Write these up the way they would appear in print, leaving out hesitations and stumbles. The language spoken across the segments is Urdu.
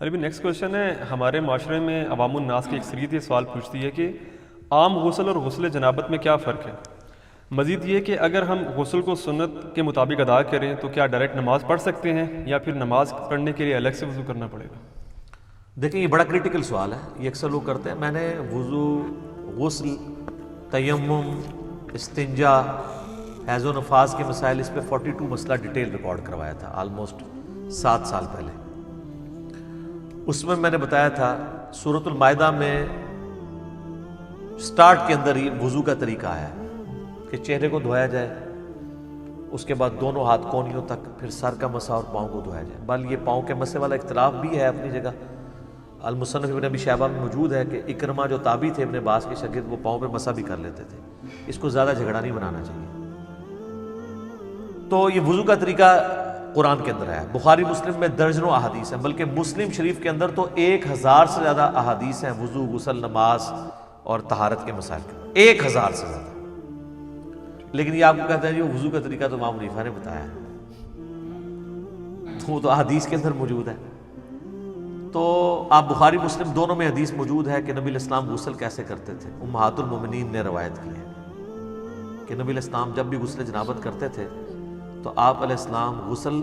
ابھی نیکسٹ کویشچن ہے، ہمارے معاشرے میں عوام الناس کی اکثریت یہ سوال پوچھتی ہے کہ عام غسل اور غسل جنابت میں کیا فرق ہے؟ مزید یہ کہ اگر ہم غسل کو سنت کے مطابق ادا کریں تو کیا ڈائریکٹ نماز پڑھ سکتے ہیں یا پھر نماز پڑھنے کے لیے الگ سے وضو کرنا پڑے گا؟ دیکھیں یہ بڑا کریٹیکل سوال ہے، یہ اکثر لوگ کرتے ہیں. میں نے وضو، غسل، تیمم، استنجا، حیض و نفاس کے مسائل، اس پہ 42 مسئلہ ڈیٹیل ریکارڈ کروایا تھا آلموسٹ 7 سال پہلے. اس میں نے بتایا تھا سورۃ المائدہ میں سٹارٹ کے اندر ہی وضو کا طریقہ آیا ہے کہ چہرے کو دھویا جائے، اس کے بعد دونوں ہاتھ کونیوں تک، پھر سر کا مسح اور پاؤں کو دھویا جائے. بل یہ پاؤں کے مسح والا اختلاف بھی ہے اپنی جگہ. المصنف ابن ابی شیبہ میں موجود ہے کہ اکرمہ جو تابعی تھے ابن عباس کے شاگرد، وہ پاؤں پہ مسح بھی کر لیتے تھے. اس کو زیادہ جھگڑا نہیں بنانا چاہیے. تو یہ وضو کا طریقہ قرآن کے اندر ہے، بخاری مسلم میں درجنوں احادیث ہیں، بلکہ مسلم شریف کے اندر تو 1000 سے زیادہ احادیث ہیں وضو، غسل، نماز اور طہارت کے مسائل کے، 1000 سے زیادہ. لیکن یہ آپ کو کہتے ہیں جو وضو کا طریقہ تو امام حنیفہ نے بتایا ہے، تو وہ تو احادیث کے اندر موجود ہے. تو آپ بخاری مسلم دونوں میں حدیث موجود ہے کہ نبی علیہ السلام غسل کیسے کرتے تھے. امہات المومنین نے روایت کی ہے کہ نبی علیہ السلام جب بھی غسل جنابت کرتے تھے تو آپ علیہ السلام غسل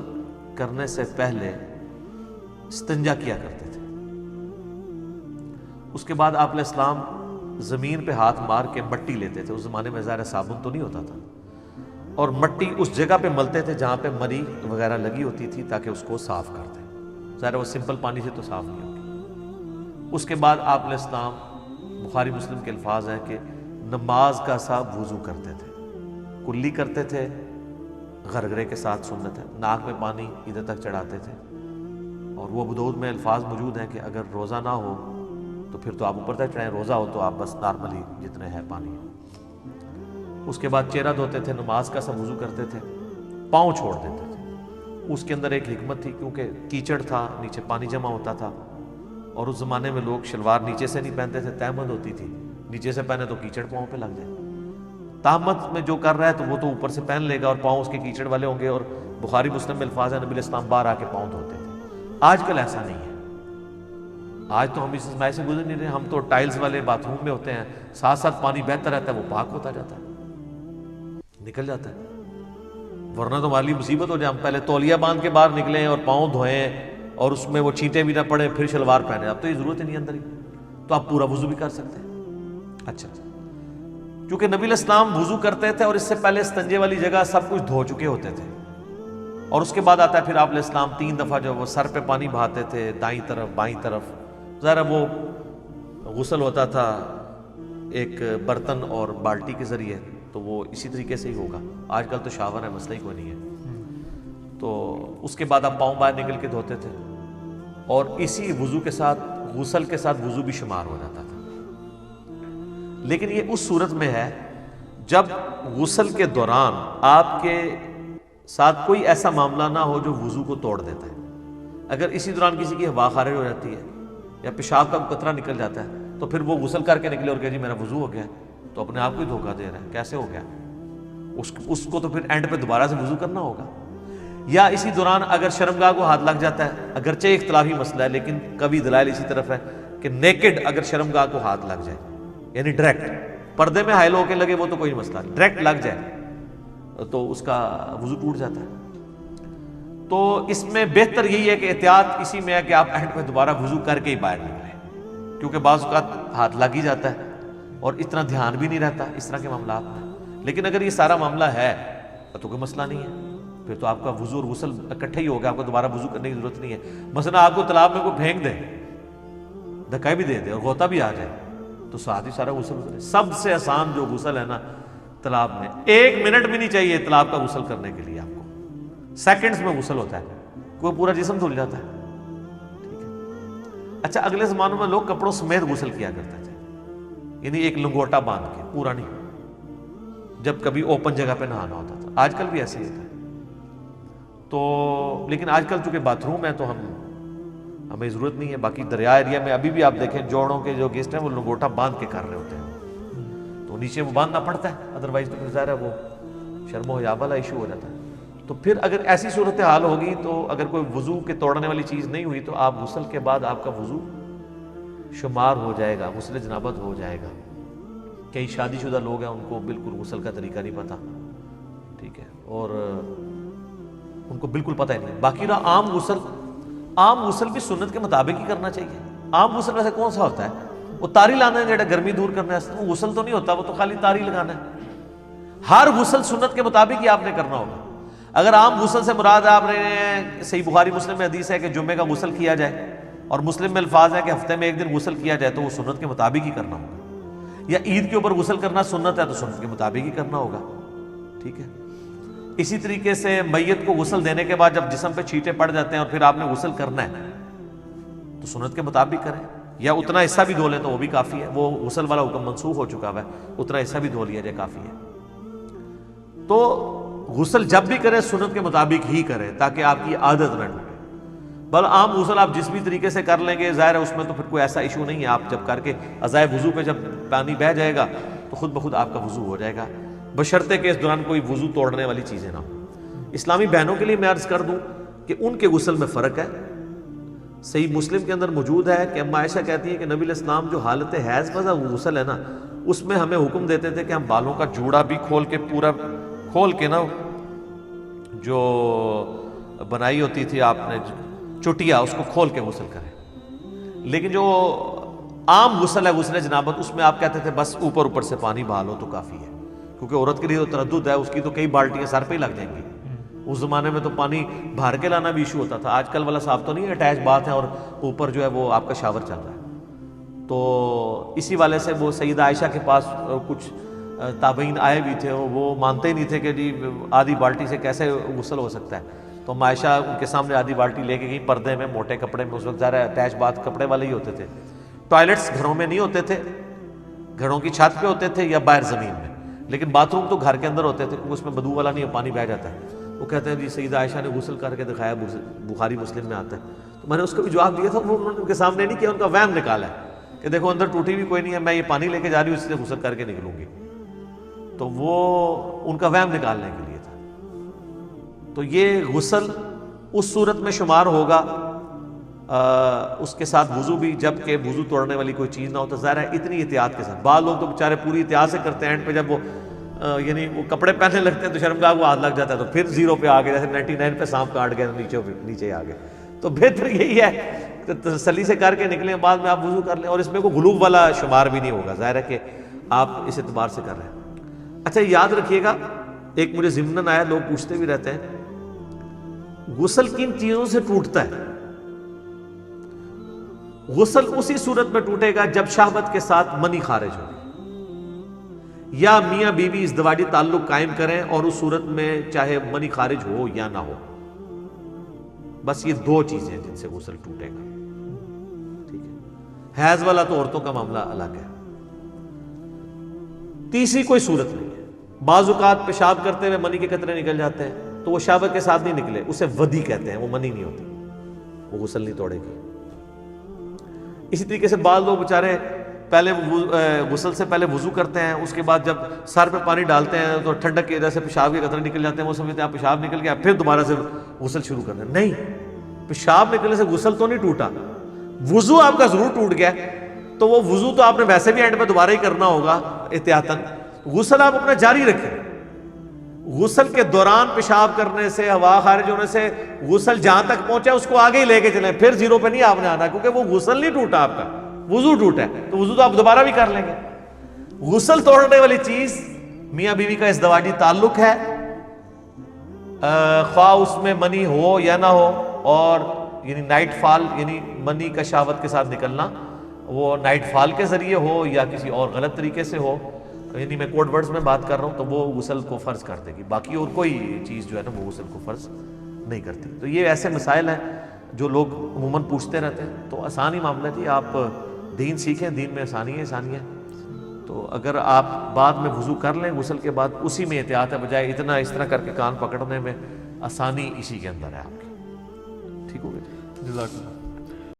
کرنے سے پہلے استنجا کیا کرتے تھے. اس کے بعد آپ علیہ السلام زمین پہ ہاتھ مار کے مٹی لیتے تھے. اس زمانے میں ظاہر صابن تو نہیں ہوتا تھا، اور مٹی اس جگہ پہ ملتے تھے جہاں پہ مری وغیرہ لگی ہوتی تھی تاکہ اس کو صاف کر دیں. ظاہر وہ سمپل پانی سے تو صاف نہیں ہوگی. اس کے بعد آپ علیہ السلام، بخاری مسلم کے الفاظ ہیں کہ نماز کا سا وضو کرتے تھے، کلی کرتے تھے، غرغرے کے ساتھ سنت ہے، ناک میں پانی ادھر تک چڑھاتے تھے. اور وہ ابو داؤد میں الفاظ موجود ہیں کہ اگر روزہ نہ ہو تو پھر تو آپ اوپر تک چڑھائیں، روزہ ہو تو آپ بس نارملی جتنے ہے پانی. اس کے بعد چہرہ دھوتے تھے، نماز کا سا وضو کرتے تھے، پاؤں چھوڑ دیتے تھے. اس کے اندر ایک حکمت تھی، کیونکہ کیچڑ تھا، نیچے پانی جمع ہوتا تھا، اور اس زمانے میں لوگ شلوار نیچے سے نہیں پہنتے تھے، تہمت ہوتی تھی، نیچے سے پہنے تو کیچڑ پاؤں پہ لگ جائے. تہمت میں جو کر رہا ہے تو وہ تو اوپر سے پہن لے گا اور پاؤں اس کے کیچڑ والے ہوں گے. اور بخاری مسلم میں الفاظ ہیں نبی علیہ السلام باہر آ کے پاؤں دھوتے تھے. آج کل ایسا نہیں ہے. آج تو ہم اس اسماعی سے گزر نہیں رہے، ہم تو ٹائلز والے باتھ روم میں ہوتے ہیں، ساتھ ساتھ پانی بہتا رہتا ہے، وہ پاک ہوتا جاتا ہے، نکل جاتا ہے. ورنہ تو ہمارے لیے مصیبت ہو جائے ہم پہلے تولیہ باندھ کے باہر نکلیں اور پاؤں دھوئیں اور اس میں وہ چھینٹیں بھی نہ پڑیں پھر شلوار پہنے. اب تو یہ ضرورت ہی نہیں اندر ہی، تو آپ پورا وضو بھی کر سکتے ہیں. اچھا، کیونکہ نبی علیہ السلام وضو کرتے تھے اور اس سے پہلے استنجے والی جگہ سب کچھ دھو چکے ہوتے تھے. اور اس کے بعد آتا ہے پھر آپ علیہ السلام 3 دفعہ جو وہ سر پہ پانی بہاتے تھے، دائیں طرف بائیں طرف. ظاہر وہ غسل ہوتا تھا ایک برتن اور بالٹی کے ذریعے، تو وہ اسی طریقے سے ہی ہوگا. آج کل تو شاور ہے، مسئلہ ہی کوئی نہیں ہے. تو اس کے بعد آپ پاؤں باہر نکل کے دھوتے تھے، اور اسی وضو کے ساتھ غسل کے ساتھ وضو بھی شمار ہو جاتا تھا. لیکن یہ اس صورت میں ہے جب غسل کے دوران آپ کے ساتھ کوئی ایسا معاملہ نہ ہو جو وضو کو توڑ دیتا ہے. اگر اسی دوران کسی کی ہوا خارج ہو جاتی ہے یا پیشاب کا قطرہ نکل جاتا ہے تو پھر وہ غسل کر کے نکلے اور کہ جی میرا وضو ہو گیا، تو اپنے آپ کو ہی دھوکہ دے رہا ہے. کیسے ہو گیا؟ اس کو تو پھر اینڈ پہ دوبارہ سے وضو کرنا ہوگا. یا اسی دوران اگر شرمگاہ کو ہاتھ لگ جاتا ہے، اگرچہ اختلافی مسئلہ ہے لیکن کبھی دلائل اسی طرف ہے کہ نیکڈ اگر شرمگاہ کو ہاتھ لگ جائے، یعنی ڈائریکٹ پردے میں حائل ہو کے لگے وہ تو کوئی مسئلہ نہیں، ڈائریکٹ لگ جائے تو اس کا وضو ٹوٹ جاتا ہے. تو اس میں بہتر یہی ہے کہ احتیاط اسی میں ہے کہ آپ اینڈ پہ دوبارہ وضو کر کے ہی باہر نکلیں، کیونکہ بعض اوقات ہاتھ لگ ہی جاتا ہے اور اتنا دھیان بھی نہیں رہتا اس طرح کے معاملات میں. لیکن اگر یہ سارا معاملہ ہے تو کوئی مسئلہ نہیں ہے، پھر تو آپ کا وضو اور غسل اکٹھے ہی ہوگا، آپ کو دوبارہ وضو کرنے کی ضرورت نہیں ہے. مثلا آپ کو تالاب میں کوئی پھینک دے، دھکا بھی دے دے اور غوطہ بھی آ جائے تو ساتھ ہی سارا غسل کرے. سب سے آسان جو غسل ہے نا تالاب میں، 1 منٹ بھی نہیں چاہیے تالاب کا غسل کرنے کے لیے، آپ کو سیکنڈز میں غسل ہوتا ہے، کوئی پورا جسم دھل جاتا ہے. ٹھیک ہے. اچھا، اگلے زمانوں میں لوگ کپڑوں سمیت غسل کیا کرتے تھے، یعنی ایک لنگوٹا باندھ کے، پورا نہیں، جب کبھی اوپن جگہ پہ نہانا ہوتا تھا. آج کل بھی ایسے ہی ہوتا ہے. تو لیکن آج کل چونکہ باتھ روم ہے تو ہمیں ضرورت نہیں ہے. باقی دریا ایریا میں ابھی بھی آپ دیکھیں جوڑوں کے جو گیسٹ ہیں وہ لنگوٹا باندھ کے کر رہے ہوتے ہیں، تو نیچے وہ باندھنا پڑتا ہے، ادروائز تو پھر ظاہر ہے وہ شرم و حیا والا ایشو ہو جاتا ہے. تو پھر اگر ایسی صورتحال ہوگی تو اگر کوئی وضو کے توڑنے والی چیز نہیں ہوئی تو آپ غسل کے بعد آپ کا وضو شمار ہو جائے گا، غسل جنابت ہو جائے گا۔ کئی شادی شدہ لوگ ہیں ان کو بالکل غسل کا طریقہ نہیں پتہ، ٹھیک ہے، اور ان کو بالکل پتہ ہی نہیں۔ باقی رہا عام غسل بھی سنت کے مطابق ہی کرنا چاہیے۔ عام غسل ویسے کون سا ہوتا ہے؟ وہ تاری لانا ہے جڑا گرمی دور کرنا ہے، وہ غسل تو نہیں ہوتا، وہ تو خالی تاری لگانا ہے۔ ہر غسل سنت کے مطابق ہی آپ نے کرنا ہوگا۔ اگر عام غسل سے مراد آپ نے، صحیح بخاری مسلم میں حدیث ہے کہ جمعے کا غسل کیا جائے، اور مسلم میں الفاظ ہے کہ ہفتے میں ایک دن غسل کیا جائے، تو وہ سنت کے مطابق ہی کرنا ہوگا۔ یا عید کے اوپر غسل کرنا سنت ہے تو سنت کے مطابق ہی کرنا ہوگا، ٹھیک ہے۔ اسی طریقے سے میت کو غسل دینے کے بعد جب جسم پہ چھینٹے پڑ جاتے ہیں اور پھر آپ نے غسل کرنا ہے تو سنت کے مطابق کریں، یا اتنا حصہ بھی دھو لیں تو وہ بھی کافی ہے، وہ غسل والا حکم منسوخ ہو چکا ہے، اتنا حصہ بھی دھو لیا جائے کافی ہے۔ تو غسل جب بھی کریں سنت کے مطابق ہی کریں تاکہ آپ کی عادت نہ ٹوٹے۔ بل عام غسل آپ جس بھی طریقے سے کر لیں گے، ظاہر ہے اس میں تو پھر کوئی ایسا ایشو نہیں ہے، آپ جب کر کے ازائے وضو پہ جب پانی بہہ جائے گا تو خود بخود آپ کا وضو ہو جائے گا، بشرطے کہ اس دوران کوئی وضو توڑنے والی چیزیں نہ ہوں۔ اسلامی بہنوں کے لیے میں عرض کر دوں کہ ان کے غسل میں فرق ہے۔ صحیح مسلم کے اندر موجود ہے کہ اما عائشہ کہتی ہیں کہ نبی علیہ السلام جو حالت حیض کا غسل ہے نا، اس میں ہمیں حکم دیتے تھے کہ ہم بالوں کا جوڑا بھی کھول کے، پورا کھول کے نا، جو بنائی ہوتی تھی آپ نے چٹیا، اس کو کھول کے غسل کریں۔ لیکن جو عام غسل ہے غسل جنابت، اس میں آپ کہتے تھے بس اوپر سے پانی بہا لو تو کافی ہے، کیونکہ عورت کے لیے تو تردد ہے، اس کی تو کئی بالٹیاں سر پہ ہی لگ جائیں گی۔ اس زمانے میں تو پانی بھر کے لانا بھی ایشو ہوتا تھا، آج کل والا صاحب تو نہیں اٹیچ بات ہے اور اوپر جو ہے وہ آپ کا شاور چل رہا ہے۔ تو اسی والے سے وہ سیدہ عائشہ کے پاس کچھ تابعین آئے بھی تھے، وہ مانتے ہی نہیں تھے کہ جی آدھی بالٹی سے کیسے غسل ہو سکتا ہے۔ تو عائشہ ان کے سامنے آدھی بالٹی لے کے گئی، پردے میں، موٹے کپڑے میں، اس وقت ذرا اٹیچ بات کپڑے والے ہی ہوتے تھے، ٹوائلٹس گھروں میں نہیں ہوتے تھے، گھروں کی چھت پہ ہوتے تھے یا باہر زمین میں، لیکن باتھ روم تو گھر کے اندر ہوتے تھے کیونکہ اس میں بدبو والا نہیں ہے، پانی بہہ جاتا ہے۔ وہ کہتے ہیں جی سیدہ عائشہ نے غسل کر کے دکھایا، بخاری مسلم میں آتا ہے۔ تو میں نے اس کو بھی جواب دیا تھا، وہ انہوں نے ان کے سامنے نہیں کیا، ان کا وہم نکالا ہے کہ دیکھو اندر ٹوٹی بھی کوئی نہیں ہے، میں یہ پانی لے کے جا رہی ہوں، اس سے غسل کر کے نکلوں گی۔ تو وہ ان کا وہم نکالنے کے لیے تھا۔ تو یہ غسل اس صورت میں شمار ہوگا، اس کے ساتھ وضو بھی، جب کہ وضو توڑنے والی کوئی چیز نہ ہو۔ تو ظاہر ہے اتنی احتیاط کے ساتھ، بعض لوگ تو بیچارے پوری احتیاط سے کرتے ہیں، اینڈ پہ جب وہ یعنی وہ کپڑے پہننے لگتے ہیں تو شرمگاہ کو ہاتھ لگ جاتا ہے، تو پھر 0 پہ آ گئے، جیسے 99 پہ سانپ کاٹ گئے، نیچے آ گئے۔ تو بہتر یہی ہے کہ تسلی سے کر کے نکلیں، بعد میں آپ وضو کر لیں، اور اس میں کوئی غلوب والا شمار بھی نہیں ہوگا، ظاہر ہے کہ آپ اس اعتبار سے کر رہے ہیں۔ اچھا یاد رکھیے گا، ایک مجھے ضمناً آیا، لوگ پوچھتے بھی رہتے ہیں غسل کن چیزوں سے ٹوٹتا ہے؟ غسل اسی صورت میں ٹوٹے گا جب شہوت کے ساتھ منی خارج ہو، یا میاں بیوی ازدواجی تعلق قائم کریں اور اس صورت میں چاہے منی خارج ہو یا نہ ہو، بس یہ 2 چیزیں ہیں جن سے غسل ٹوٹے گا، ٹھیک ہے۔ حیض والا تو عورتوں کا معاملہ الگ ہے۔ تیسری کوئی صورت نہیں ہے۔ بعض اوقات پیشاب کرتے ہوئے منی کے قطرے نکل جاتے ہیں تو وہ شہوت کے ساتھ نہیں نکلے، اسے ودی کہتے ہیں، وہ منی نہیں ہوتی، وہ غسل نہیں توڑے گی۔ اسی طریقے سے بعض لوگ بیچارے پہلے غسل سے پہلے وضو کرتے ہیں، اس کے بعد جب سر پہ پانی ڈالتے ہیں تو ٹھنڈک کی وجہ سے پیشاب کے قطرے نکل جاتے ہیں، وہ سمجھتے ہیں پیشاب نکل گیا پھر دوبارہ سے غسل شروع کرنا ہے۔ نہیں، پیشاب نکلنے سے غسل تو نہیں ٹوٹا، وضو آپ کا ضرور ٹوٹ گیا، تو وہ وضو تو آپ نے ویسے بھی اینڈ پہ دوبارہ ہی کرنا ہوگا احتیاطاً، غسل آپ اپنا جاری رکھیں۔ غسل کے دوران پیشاب کرنے سے، ہوا خارج ہونے سے غسل جہاں تک پہنچا اس کو آگے ہی لے کے چلیں، پھر 0 پہ نہیں آپ نے آنا، کیونکہ وہ غسل نہیں ٹوٹا، آپ کا وضو ٹوٹا ہے، تو وضو تو آپ دوبارہ بھی کر لیں گے۔ غسل توڑنے والی چیز میاں بیوی کا ازدواجی تعلق ہے، خواہ اس میں منی ہو یا نہ ہو، اور یعنی نائٹ فال، یعنی منی کا شہوت کے ساتھ نکلنا، وہ نائٹ فال کے ذریعے ہو یا کسی اور غلط طریقے سے ہو، یعنی میں کوڈ ورڈز میں بات کر رہا ہوں، تو وہ غسل کو فرض کر دے گی، باقی اور کوئی چیز جو ہے نا وہ غسل کو فرض نہیں کرتی۔ تو یہ ایسے مسائل ہیں جو لوگ عموماً پوچھتے رہتے ہیں، تو آسان ہی معاملہ جی، آپ دین سیکھیں، دین میں آسانی ہے۔ تو اگر آپ بعد میں وضو کر لیں غسل کے بعد، اسی میں احتیاط ہے، بجائے اتنا اس طرح کر کے کان پکڑنے میں، آسانی اسی کے اندر ہے آپ کی۔ ٹھیک ہو گیا؟ جزاک اللہ۔